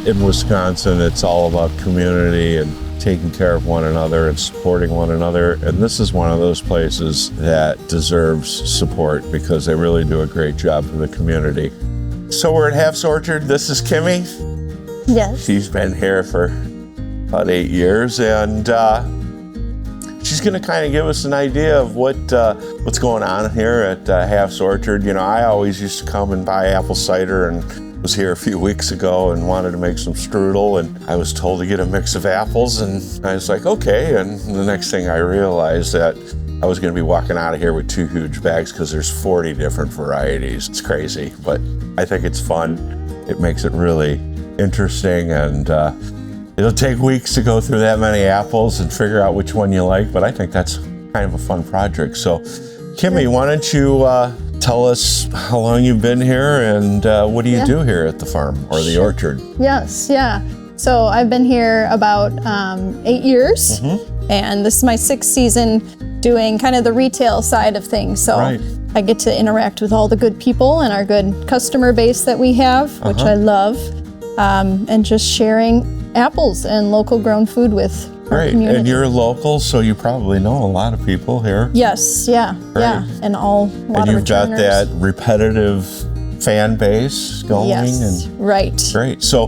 in Wisconsin, it's all about community and taking care of one another and supporting one another. And this is one of those places that deserves support because they really do a great job for the community. So we're at Hafs Orchard. This is Kimmy. Yes. She's been here for about 8 years, and she's going to kind of give us an idea of what's going on here at Hafs Orchard. You know, I always used to come and buy apple cider, and was here a few weeks ago and wanted to make some strudel, and I was told to get a mix of apples, and I was like, okay. And the next thing I realized that I was going to be walking out of here with 2 huge bags because there's 40 different varieties. It's crazy, but I think it's fun. It makes it really interesting, and it'll take weeks to go through that many apples and figure out which one you like, but I think that's kind of a fun project. So, Kimmy, why don't you tell us how long you've been here and what do you do here at the farm or the orchard? Yes, yeah. So I've been here about 8 years, and this is my 6th season doing kind of the retail side of things. So I get to interact with all the good people and our good customer base that we have, which I love, and just sharing apples and local grown food with our community. And you're local, so you probably know a lot of people here. Yes, yeah, and a lot of returners. And you've got that repetitive fan base going. Yes, right. Great. So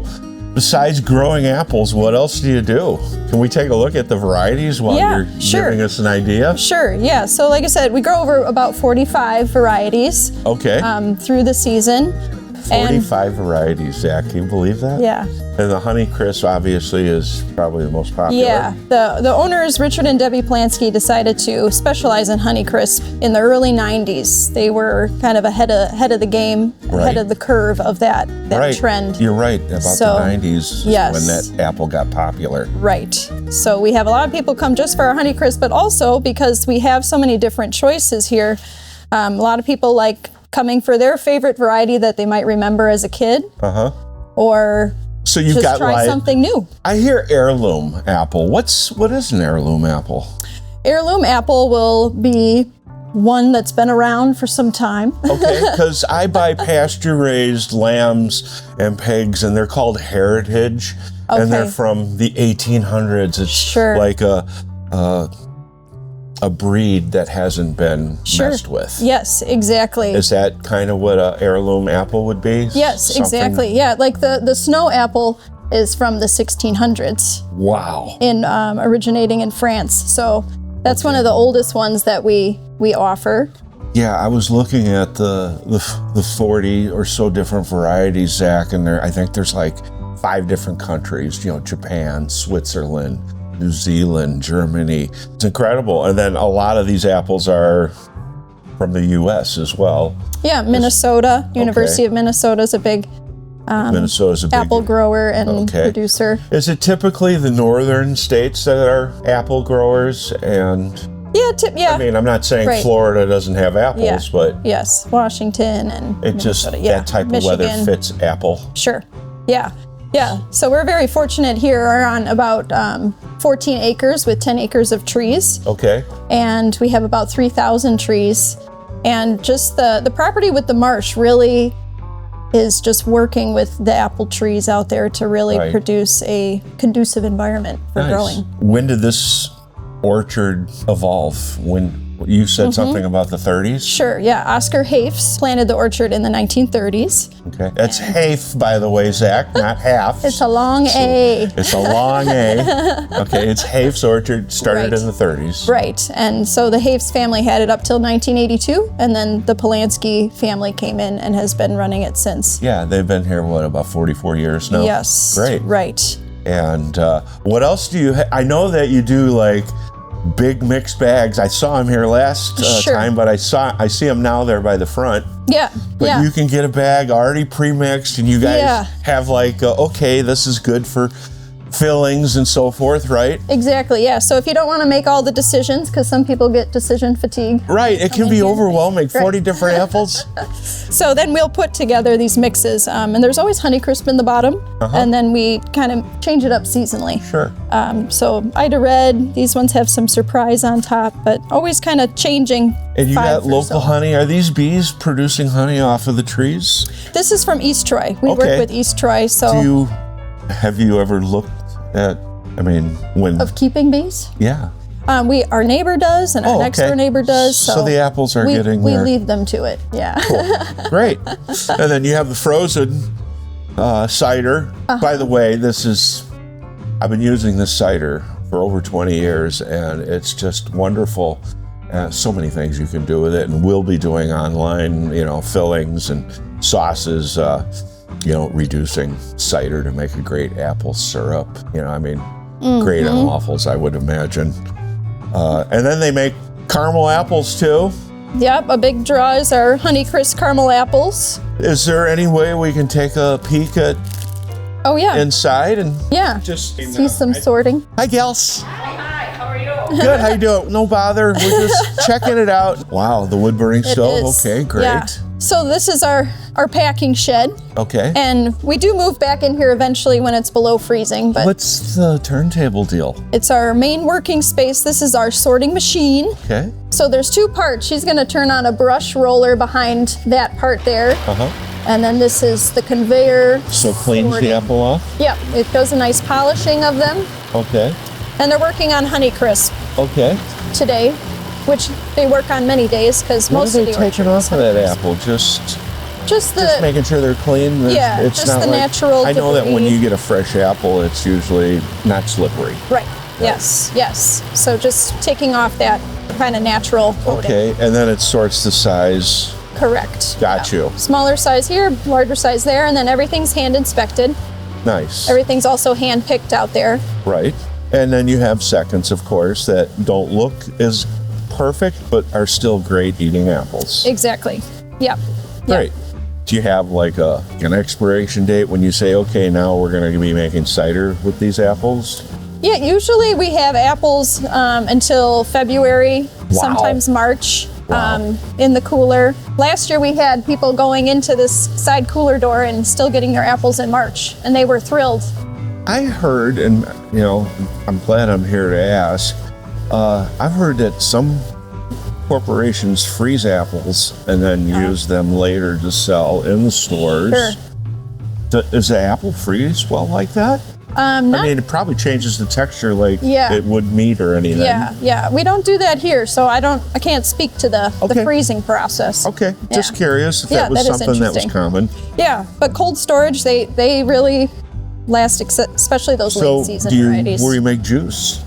besides growing apples, what else do you do? Can we take a look at the varieties while you're giving us an idea? Sure, yeah. So like I said, we grow over about 45 varieties through the season. 45 varieties, Zach. Can you believe that? Yeah. And the Honeycrisp obviously is probably the most popular. Yeah. The owners, Richard and Debbie Plansky, decided to specialize in Honeycrisp in the early 90s. They were kind of ahead of the game, ahead of the curve of that trend. You're right. About the 90s when that apple got popular. Right. So we have a lot of people come just for our Honeycrisp, but also because we have so many different choices here. A lot of people like coming for their favorite variety that they might remember as a kid. Or so you've just got try something new. I hear heirloom apple. What is an heirloom apple? Heirloom apple will be one that's been around for some time. Okay, because I buy pasture-raised lambs and pigs, and they're called heritage, and they're from the 1800s. It's like a breed that hasn't been messed with. Yes, exactly. Is that kind of what an heirloom apple would be? Yes, exactly. Yeah, like the snow apple is from the 1600s. Wow. Originating in France. So that's one of the oldest ones that we offer. Yeah, I was looking at the 40 or so different varieties, Zach, and I think there's like 5 different countries, you know, Japan, Switzerland, New Zealand, Germany. It's incredible. And then a lot of these apples are from the U.S. as well. Yeah, Minnesota. University of Minnesota is a big apple grower and producer. Is it typically the northern states that are apple growers? And I mean, I'm not saying Florida doesn't have apples, but yes, Washington and Minnesota. That type of weather fits apple. Sure. Yeah. So we're very fortunate here. We're on about 14 acres with 10 acres of trees. Okay. And we have about 3,000 trees. And just the property with the marsh really is just working with the apple trees out there to really produce a conducive environment for growing. When did this orchard evolve? When you said something about the 30s? Sure, yeah. Oscar Hafs planted the orchard in the 1930s. Okay. That's Hafe, by the way, Zach, not Hafs. It's a long A. It's a long A. Okay, it's Hafs Orchard, started in the 30s. Right, and so the Hafs family had it up till 1982, and then the Plansky family came in and has been running it since. Yeah, they've been here, about 44 years now? Yes. Great. Right. And what else do you I know that you do like big mixed bags. I saw them here last time, but I see them now there by the front. Yeah. But you can get a bag already pre-mixed, and you guys have like, okay, this is good for fillings and so forth, right? Exactly, yeah. So if you don't want to make all the decisions, because some people get decision fatigue. Right, it can be overwhelming, 40 different apples. So then we'll put together these mixes, and there's always Honeycrisp in the bottom, and then we kind of change it up seasonally. Sure. So Ida Red, these ones have some surprise on top, but always kind of changing. And you got local honey. Are these bees producing honey off of the trees? This is from East Troy. We work with East Troy, so. Have you ever looked at, when... Of keeping bees? Yeah. Our neighbor does, and our next door neighbor does. So the apples are getting we there. leave them to it, yeah. Cool. Great. And then you have the frozen cider. By the way, I've been using this cider for over 20 years, and it's just wonderful. So many things you can do with it, and we'll be doing online, fillings and sauces, reducing cider to make a great apple syrup. Great on waffles, I would imagine. And then they make caramel apples too. Yep, a big draw is our Honeycrisp caramel apples. Is there any way we can take a peek at inside and just see some sorting? Hi, gals. Hi, how are you? Good, how you doing? No bother, we're just checking it out. Wow, the wood burning stove, okay, great. Yeah. So this is our packing shed. Okay. And we do move back in here eventually when it's below freezing. But what's the turntable deal? It's our main working space. This is our sorting machine. Okay. So there's two parts. She's gonna turn on a brush roller behind that part there. And then this is the conveyor. So cleans the apple off? Yep, it does a nice polishing of them. Okay. And they're working on Honeycrisp Okay. today, which they work on many days because most of the What are they taking off of that apple? Just making sure they're clean? It's just not the like, natural I know that when debris. you get a fresh apple, it's usually not slippery. Right, yes. So just taking off that kind of natural coating. Okay, and then it sorts the size. Correct. Got you. Smaller size here, larger size there, and then everything's hand inspected. Nice. Everything's also hand picked out there. Right. And then you have seconds, of course, that don't look as perfect, but are still great eating apples. Exactly. Yep. Great. Do you have like an expiration date when you say, okay, now we're going to be making cider with these apples? Yeah, usually we have apples until February, sometimes March, in the cooler. Last year we had people going into this side cooler door and still getting their apples in March, and they were thrilled. I heard, and I'm glad I'm here to ask, I've heard that some corporations freeze apples and then use them later to sell in the stores. Sure. Does the apple freeze well like that? It probably changes the texture like it would meat or anything. Yeah. We don't do that here, so I can't speak to the freezing process. Okay, just curious if that was something that was common. Yeah, but cold storage, they really last, especially those late season varieties. Where do you make juice?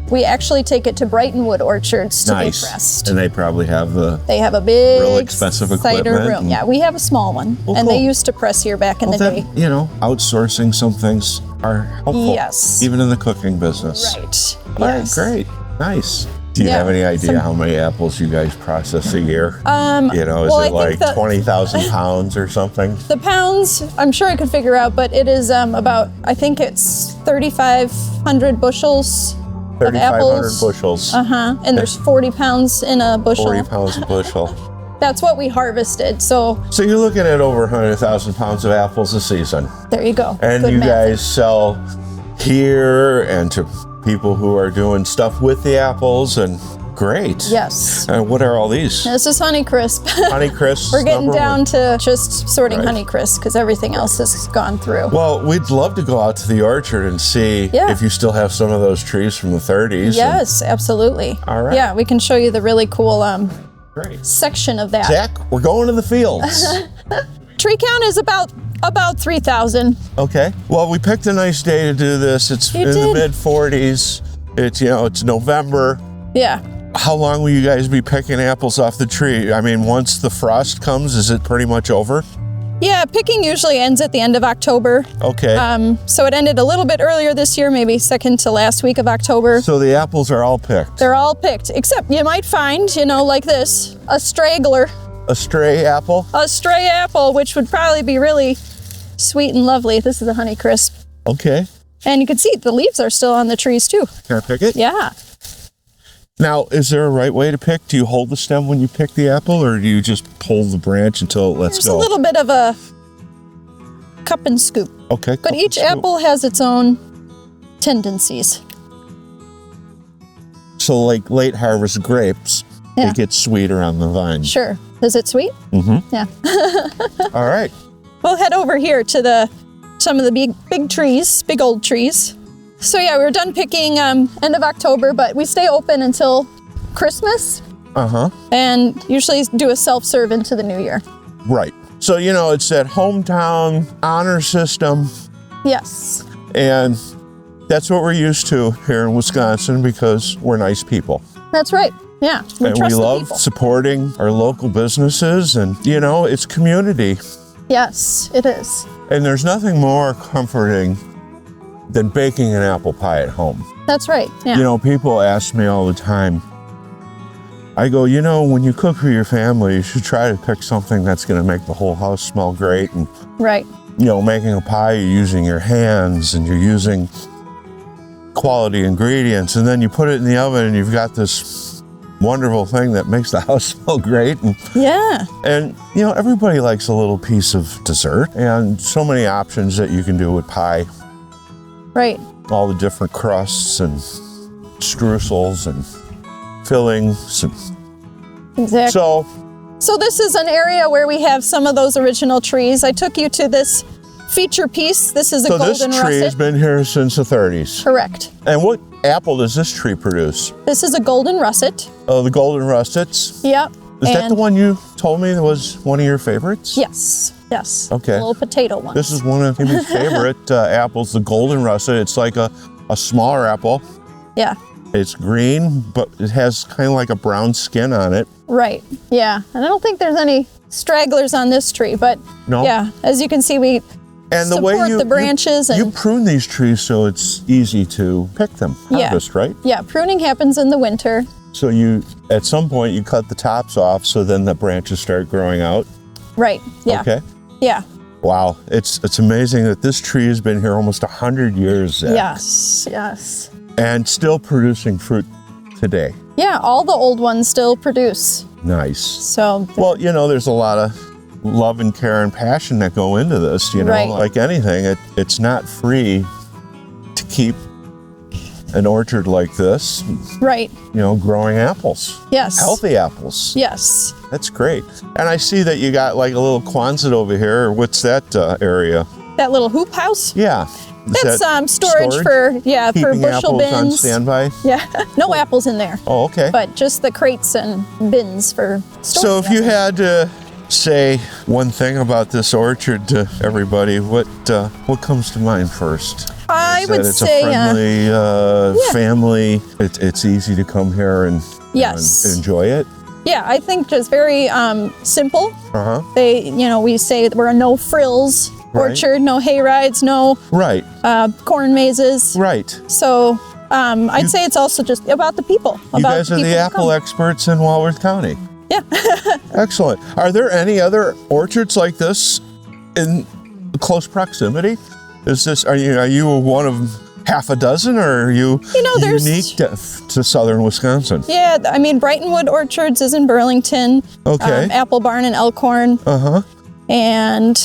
We actually take it to Brighton Wood Orchards to be pressed. And they probably have They have a big real expensive cider equipment. room. Yeah, we have a small one, and they used to press here back in the day. Outsourcing some things are helpful. Yes. Even in the cooking business. Right. All right, great. Nice. Do you have any idea how many apples you guys process a year? Is it like 20,000 pounds or something? The pounds, I'm sure I could figure out, but it is about, I think it's 3,500 bushels. 3,500 bushels. And there's 40 pounds in a bushel. 40 pounds a bushel. That's what we harvested. So you're looking at over 100,000 pounds of apples a season. There you go. And Good you math. guys sell here and to people who are doing stuff with the apples, and great. Yes. And what are all these? This is Honeycrisp. Honeycrisp. We're getting down to just sorting Honeycrisp because everything else has gone through. Well, we'd love to go out to the orchard and see if you still have some of those trees from the 30s. Yes, absolutely. All right. Yeah, we can show you the really cool section of that. Zach, we're going to the fields. Tree count is about 3,000. Okay. Well, we picked a nice day to do this. It's in the mid 40s. It's November. Yeah. How long will you guys be picking apples off the tree? Once the frost comes, is it pretty much over? Yeah, picking usually ends at the end of October. Okay. So it ended a little bit earlier this year, maybe second to last week of October. So the apples are all picked? They're all picked, except you might find, like this, a straggler. A stray apple? A stray apple, which would probably be really sweet and lovely. This is a Honeycrisp. Okay. And you can see the leaves are still on the trees too. Can I pick it? Yeah. Now, is there a right way to pick? Do you hold the stem when you pick the apple, or do you just pull the branch until it lets go? There's a little bit of a cup and scoop. Okay. But each apple has its own tendencies. So like late harvest grapes, they get sweeter on the vine. Sure. Is it sweet? Mm-hmm. Yeah. All right. We'll head over here to some of the big trees, big old trees. So yeah, we were done picking end of October, but we stay open until Christmas. And usually do a self-serve into the new year. Right. So, you know, it's that hometown honor system. Yes. And that's what we're used to here in Wisconsin because we're nice people. That's right. Yeah. And we love supporting our local businesses and, you know, it's community. Yes, it is. And there's nothing more comforting than baking an apple pie at home. That's right. Yeah. You know, people ask me all the time, I go, you know, when you cook for your family, you should try to pick something that's going to make the whole house smell great. And, right. You know, making a pie, you're using your hands and you're using quality ingredients. And then you put it in the oven and you've got this wonderful thing that makes the house smell great. And, yeah. And, you know, everybody likes a little piece of dessert and so many options that you can do with pie. Right. All the different crusts and streusels and fillings. Exactly. So this is an area where we have some of those original trees. I took you to this feature piece. This is a golden russet. So this tree has been here since the 30s. Correct. And what apple does this tree produce? This is a golden russet. Oh, the golden russets? Yep. Is that the one you told me was one of your favorites? Yes. Yes. Okay. The little potato one. This is one of my favorite apples, the golden russet. It's like a smaller apple. Yeah. It's green, but it has kind of like a brown skin on it. Right. Yeah. And I don't think there's any stragglers on this tree, but yeah, as you can see, we support the branches. You prune these trees so it's easy to pick them, harvest, right? Yeah. Pruning happens in the winter. So at some point, you cut the tops off so then the branches start growing out. Right. Yeah. Okay. Yeah. Wow. It's amazing that this tree has been here almost 100 years. Zach. Yes. Yes. And still producing fruit today. Yeah, all the old ones still produce. Nice. So. Well, you know, there's a lot of love and care and passion that go into this, you know, like anything, it's not free to keep an orchard like this. Right. You know, growing apples. Yes. Healthy apples. Yes. That's great. And I see that you got like a little Quonset over here. What's that area? That little hoop house? Yeah. That's storage for for bushel apples bins. on standby? Yeah, no apples in there. Oh, okay. But just the crates and bins for storage. So if you had to say one thing about this orchard to everybody, what comes to mind first? I would say it's a friendly family. It's easy to come here and enjoy it. Yeah, I think just very simple. They, we say we're a no frills orchard, no hay rides, no corn mazes. Right. So I'd say it's also just about the people. You guys are the apple experts in Walworth County. Yeah. Excellent. Are there any other orchards like this in close proximity? Are you one of half a dozen, or are you unique to southern Wisconsin? Yeah, I mean, Brightonwood Orchards is in Burlington. Okay. Apple Barn in Elkhorn. And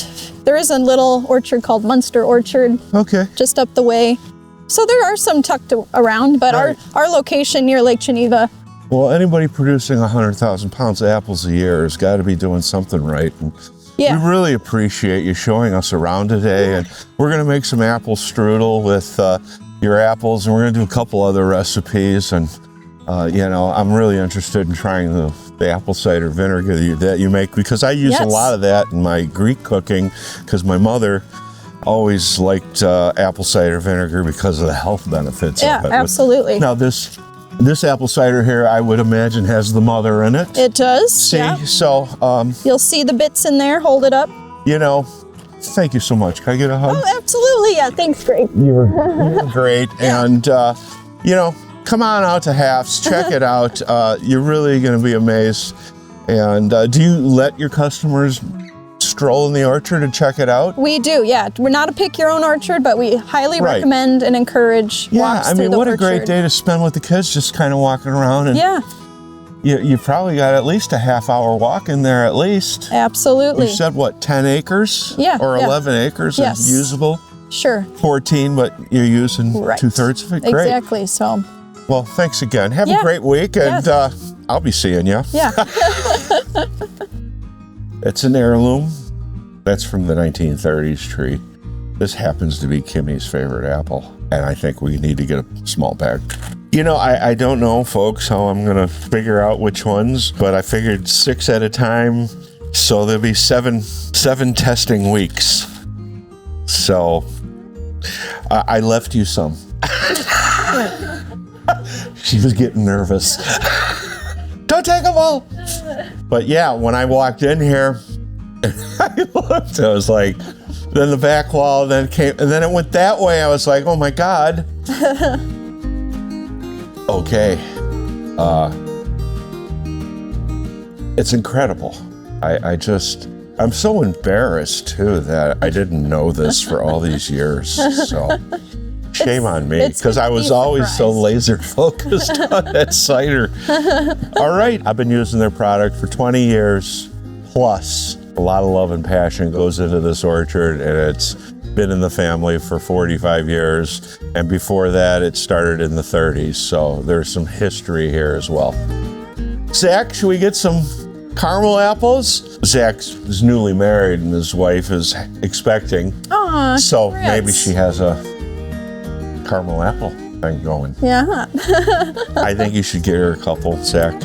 there is a little orchard called Munster Orchard. Okay. Just up the way. So there are some tucked around, but our location near Lake Geneva. Well, anybody producing 100,000 pounds of apples a year has got to be doing something right. And we really appreciate you showing us around today. And we're going to make some apple strudel with your apples, and we're going to do a couple other recipes. And, I'm really interested in trying the apple cider vinegar that you make, because I use a lot of that in my Greek cooking, because my mother always liked apple cider vinegar because of the health benefits of it. Yeah, absolutely. Now, this apple cider here, I would imagine, has the mother in it. It does. See, so you'll see the bits in there. Hold it up. Thank you so much. Can I get a hug? Oh, absolutely. Yeah, thanks, Greg. You're great. And come on out to Hafs. Check it out. You're really going to be amazed. And do you let your customers stroll in the orchard and check it out? We do, yeah. We're not a pick your own orchard, but we highly recommend and encourage walks through the orchard. Yeah, I mean, what a great day to spend with the kids, just kind of walking around. And you probably got at least a half-hour walk in there at least. Absolutely. You said, 10 acres? Yeah. Or 11 acres is usable? Sure. 14, but you're using 2/3 of it? Great. Exactly, so. Well, thanks again. Have a great week, and I'll be seeing you. Yeah. It's an heirloom. That's from the 1930s tree. This happens to be Kimmy's favorite apple, and I think we need to get a small bag. You know, I don't know, folks, how I'm gonna figure out which ones, but I figured 6 at a time, so there'll be seven testing weeks. So I left you some. She was getting nervous. Don't take them all. But yeah, when I walked in here, I looked, I was like, then the back wall then came, and then it went that way. I was like, oh my God. Okay. It's incredible. I'm so embarrassed too that I didn't know this for all these years. So shame on me, because I was always so laser focused on that cider. All right, I've been using their product for 20 years plus. A lot of love and passion goes into this orchard, and it's been in the family for 45 years. And before that, it started in the 30s. So there's some history here as well. Zach, should we get some caramel apples? Zach is newly married and his wife is expecting. Aw, so congrats. Maybe she has a caramel apple thing going. Yeah. I think you should get her a couple, Zach.